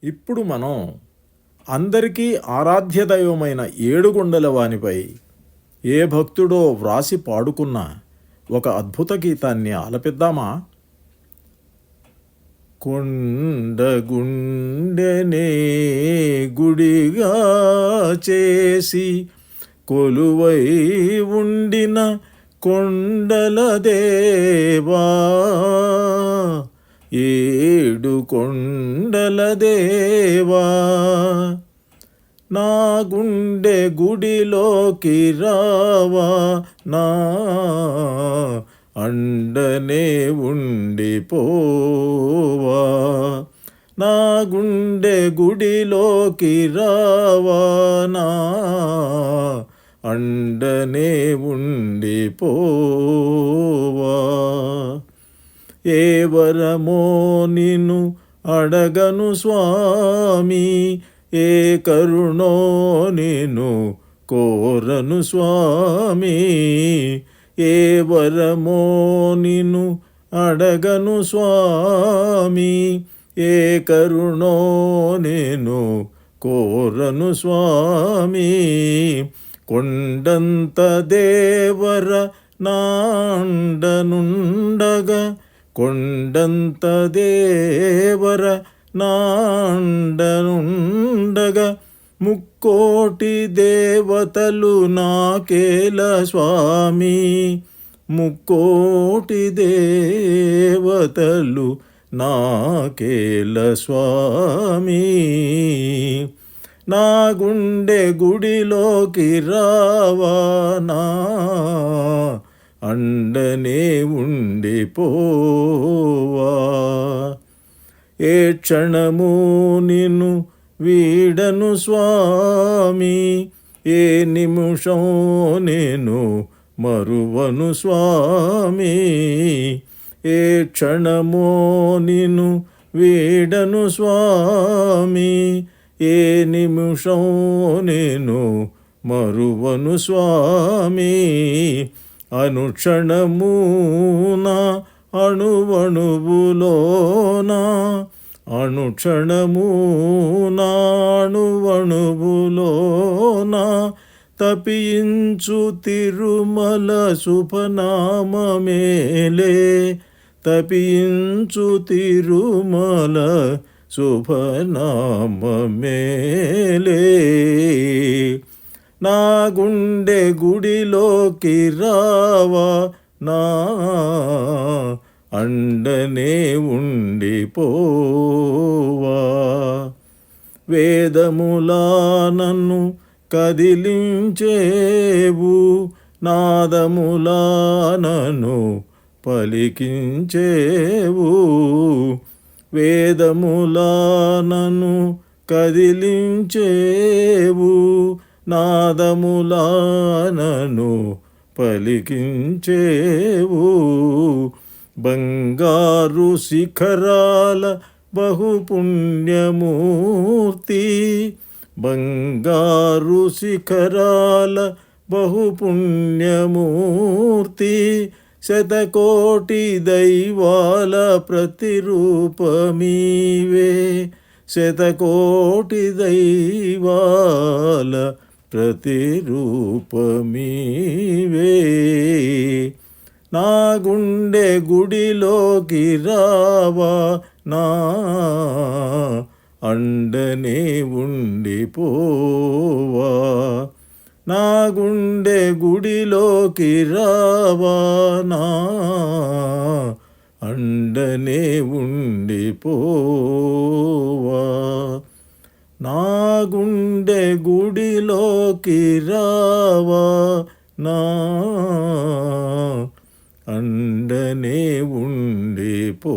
ఇప్పుడు మనం అందరికీ ఆరాధ్య దైవమైన ఏడుగొండల వానిపై ఏ భక్తుడో వ్రాసి పాడుకున్న ఒక అద్భుత గీతాన్ని ఆలపిద్దామా? కొండగుండెనే గుడిగా చేసి కొలువై ఉండిన కొండల దేవా, ఏడు కొండల దేవా, నా గుండె గుడిలోకి రావా, నా అండనే ఉండిపోవా, నా గుండె గుడిలోకి రావా, నా అండనే ఉండిపోవా. ఏ వరమో నిన్ను అడగను స్వామి, ఏ కరుణో నిన్ను కోరను స్వామి, ఏ వరమో నిన్ను అడగను స్వామి, ఏ కరుణో నేను కోరను స్వామి. కొండంత దేవర నాండనుండగా, కొండంత దేవర నాండనుండగా, ముక్కోటి దేవతలు నాకేల స్వామి, ముక్కోటి దేవతలు నాకేల స్వామి. నా గుండె గుడిలోకి రావా, నా అండనే ఉండిపోవా. ఏ క్షణము నిన్ను వీడను స్వామి, ఏ నిమిషం నేను మరువను స్వామి, ఏ క్షణమో నిన్ను వీడను స్వామి, ఏ నిమిషం నేను మరువను స్వామి. అనుక్షణము నా అణువణువులోన, అనుక్షణము నా అణువణువులోన తపించు తిరుమల శుభనామమేలే, తపించు తిరుమల శుభనామమేలే. నా గుండె గుడిలోకి రావా, నా అండనే ఉండిపోవా. వేదములా నన్ను కదిలించేవు, నాదములా నన్ను పలికించేవు, వేదములా నన్ను కదిలించేవు, నాదములా నన్ను పలికించేవు. బంగారు శిఖరాల బహుపుణ్యమూర్తి, బంగారు శిఖరాల బహుపుణ్యమూర్తి, శతకోటి దైవాల ప్రతిరూపమీవే, శతకోటి దైవాల ప్రతిరూపమీవే. నా గుండె గుడిలోకి రావా, నా అండనే ఉండిపోవా, నా గుండె గుడిలోకి రావా, నా అండనే ఉండిపోవా. నా గుండె గుడిలోకి రావా, నా అండనే ఉండిపోవా.